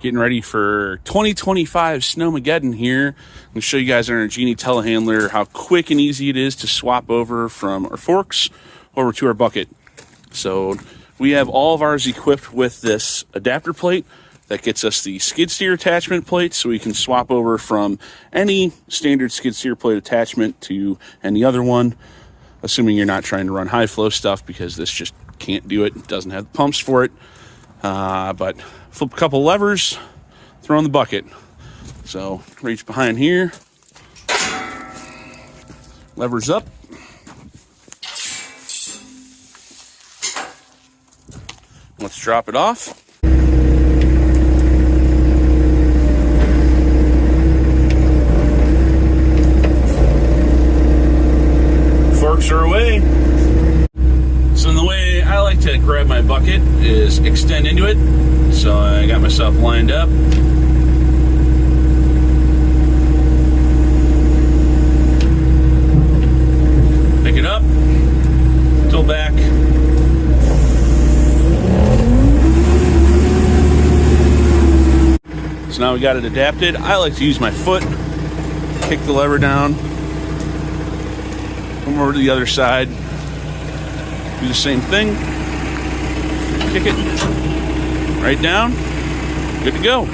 Getting ready for 2025 Snowmageddon here. I'm going to show you guys on our Genie telehandler how quick and easy it is to swap over from our forks over to our bucket. So we have all of ours equipped with this adapter plate that gets us the skid steer attachment plate, so we can swap over from any standard skid steer plate attachment to any other one, assuming you're not trying to run high flow stuff, because this just can't do it. It doesn't have the pumps for it. But flip a couple levers, throw in the bucket. So reach behind here, levers up. Let's drop it off. Forks are away. So the way I like to grab my bucket is extend into it. So I got myself lined up. Pick it up, tilt back. So now we got it adapted. I like to use my foot, kick the lever down, come over to the other side, do the same thing, kick it right down, good to go.